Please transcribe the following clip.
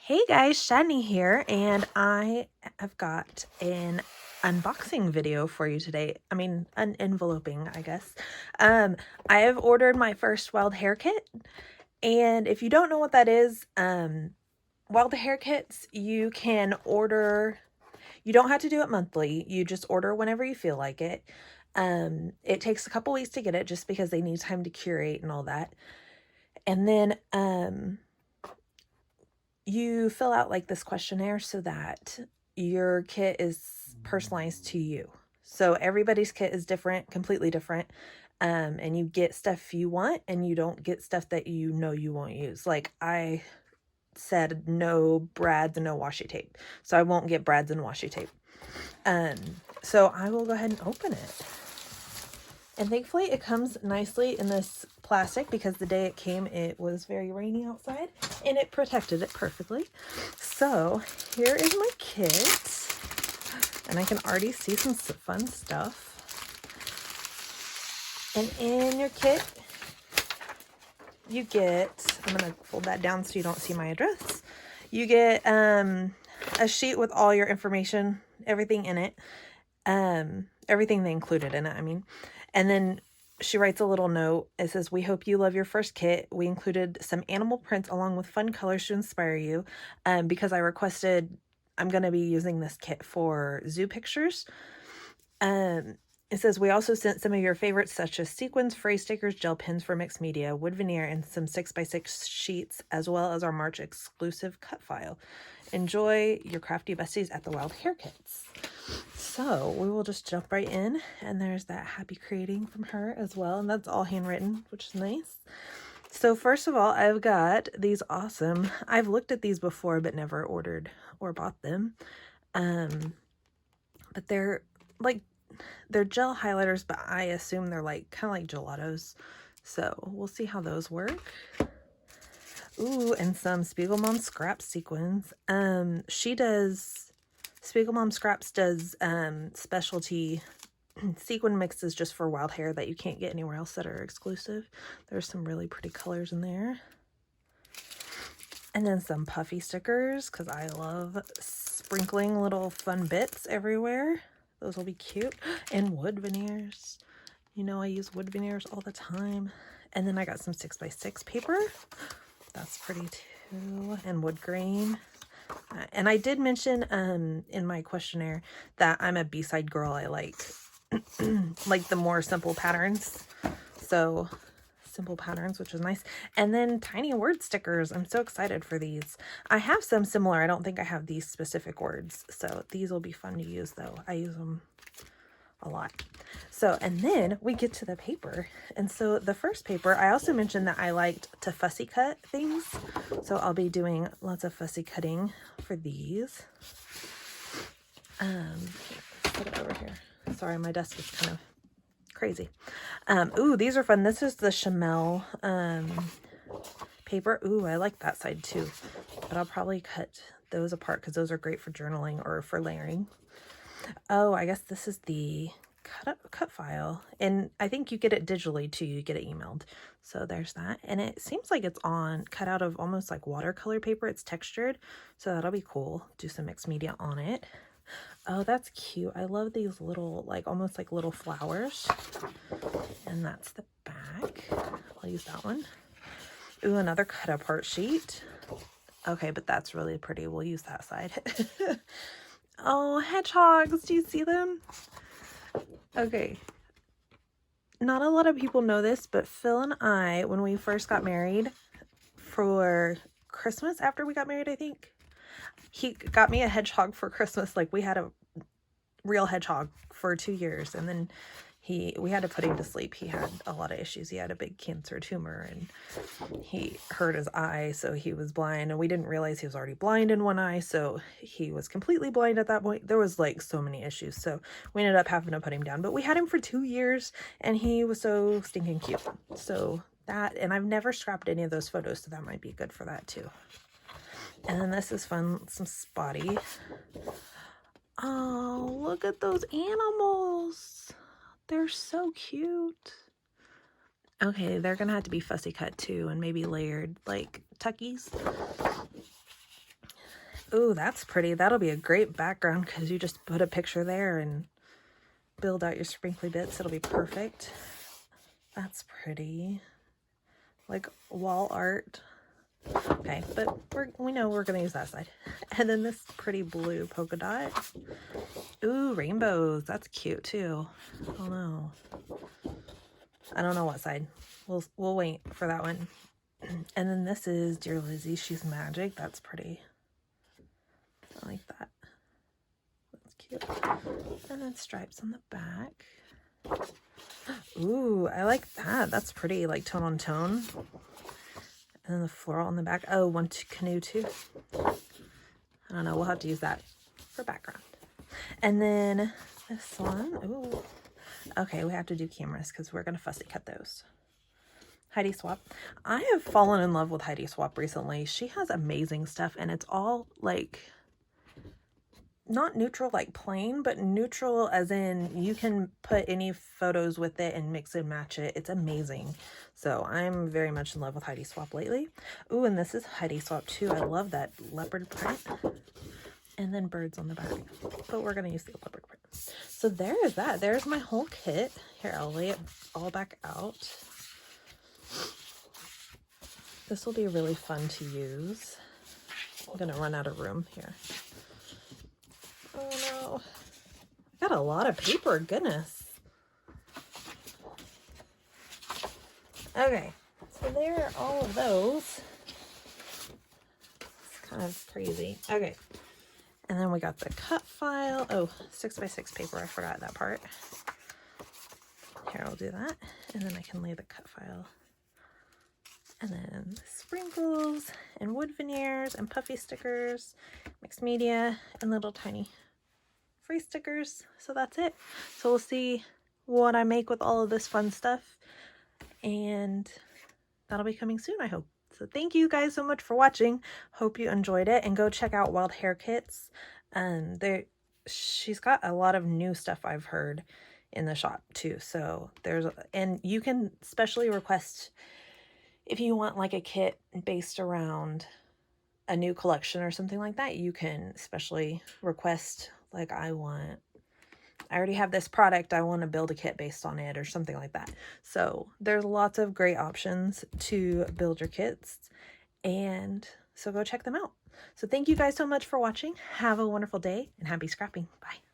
Hey guys, Shani here, and I have got an unboxing video for you today. I mean, an enveloping, I guess. I have ordered my first wild hair kit, and if you don't know what that is, wild hair kits, you can order, you don't have to do it monthly, you just order whenever you feel like it. It takes a couple weeks to get it just because they need time to curate and all that. And then, you fill out like this questionnaire so that your kit is personalized to you. So everybody's kit is different, completely different. And you get stuff you want and you don't get stuff that you know you won't use. Like I said, no brads and no washi tape. So I won't get brads and washi tape. So I will go ahead and open it. And thankfully it comes nicely in this plastic because the day it came, it was very rainy outside and it protected it perfectly. So here is my kit, and I can already see some fun stuff. And in your kit, you get, I'm going to fold that down so you don't see my address. You get a sheet with all your information, everything in it, everything they included in it, I mean. And then she writes a little note. It says, "We hope you love your first kit. We included some animal prints along with fun colors to inspire you." Because I requested, I'm going to be using this kit for zoo pictures. It says, "We also sent some of your favorites such as sequins, phrase stickers, gel pens for mixed media, wood veneer, and some 6x6 sheets, as well as our March exclusive cut file. Enjoy your crafty besties at the Wild Hair Kits." So we will just jump right in, and there's that happy creating from her as well, and that's all handwritten, which is nice. So first of all, I've got these awesome, I've looked at these before but never ordered or bought them, but they're gel highlighters, but I assume they're like kind of like gelatos, so we'll see how those work. Ooh, and some Spiegelmom scrap sequins. Spiegelmom Scraps does specialty sequin mixes just for wild hair that you can't get anywhere else that are exclusive. There's some really pretty colors in there. And then some puffy stickers, because I love sprinkling little fun bits everywhere. Those will be cute. And wood veneers. You know I use wood veneers all the time. And then I got some 6x6 paper. That's pretty too. And wood grain. And I did mention in my questionnaire that I'm a B-side girl. I like like the more simple patterns. So simple patterns, which is nice. And then tiny word stickers. I'm so excited for these. I have some similar. I don't think I have these specific words. So these will be fun to use though. I use them a lot. So, and then we get to the paper. And so the first paper, I also mentioned that I liked to fussy cut things. So I'll be doing lots of fussy cutting for these. Put it over here. Sorry, my desk is kind of crazy. Ooh, these are fun. This is the Chamel paper. Ooh, I like that side too. But I'll probably cut those apart because those are great for journaling or for layering. Oh, I guess this is the cut file, and I think you get it digitally too. You get it emailed. So there's that, and it seems like it's cut out of almost like watercolor paper. It's textured, so that'll be cool. Do some mixed media on it. Oh, that's cute. I love these little, like almost like little flowers. And that's the back. I'll use that one. Ooh, another cut apart sheet. Okay, but that's really pretty. We'll use that side. Oh, hedgehogs. Do you see them? Okay. Not a lot of people know this, but Phil and I, when we first got married for Christmas, after we got married, I think, he got me a hedgehog for Christmas. Like, we had a real hedgehog for 2 years, and then we had to put him to sleep. He had a lot of issues. He had a big cancer tumor, and he hurt his eye, so he was blind, and we didn't realize he was already blind in one eye, so he was completely blind at that point. There was like so many issues, so we ended up having to put him down, but we had him for 2 years, and he was so stinking cute. So that, and I've never scrapped any of those photos, so that might be good for that too. And then this is fun, some spotty. Oh, look at those animals. They're so cute. Okay, they're gonna have to be fussy cut too, and maybe layered like tuckies. Ooh, that's pretty. That'll be a great background because you just put a picture there and build out your sprinkly bits. It'll be perfect. That's pretty. Like wall art. Okay, but we know we're going to use that side. And then this pretty blue polka dot. Ooh, rainbows. That's cute too. Oh no. I don't know what side. We'll wait for that one. And then this is Dear Lizzie, She's Magic. That's pretty. I like that. That's cute. And then stripes on the back. Ooh, I like that. That's pretty, like tone on tone. And then the floral on the back. Oh, one canoe too. I don't know. We'll have to use that for background. And then this one. Ooh. Okay, we have to do cameras because we're going to fussy cut those. Heidi Swap. I have fallen in love with Heidi Swap recently. She has amazing stuff, and it's all like not neutral like plain, but neutral as in you can put any photos with it and mix and match it. It's amazing. So I'm very much in love with Heidi Swap lately. Ooh, and this is Heidi Swap too. I love that leopard print. And then birds on the back. But we're going to use the leopard print. So there is that. There's my whole kit. Here, I'll lay it all back out. This will be really fun to use. I'm going to run out of room here. Oh no. I got a lot of paper, goodness. Okay, so there are all of those. It's kind of crazy. Okay, and then we got the cut file. Oh, 6x6 paper, I forgot that part. Here, I'll do that. And then I can lay the cut file. And then sprinkles and wood veneers and puffy stickers, mixed media, and little tiny free stickers. So that's it. So we'll see what I make with all of this fun stuff. And that'll be coming soon, I hope. So thank you guys so much for watching. Hope you enjoyed it. And go check out Wild Hare Kits. She's got a lot of new stuff I've heard in the shop too. So and you can specially request if you want like a kit based around a new collection or something like that. You can especially request like, I already have this product, I want to build a kit based on it or something like that. So there's lots of great options to build your kits, and so go check them out. So thank you guys so much for watching. Have a wonderful day and happy scrapping. Bye.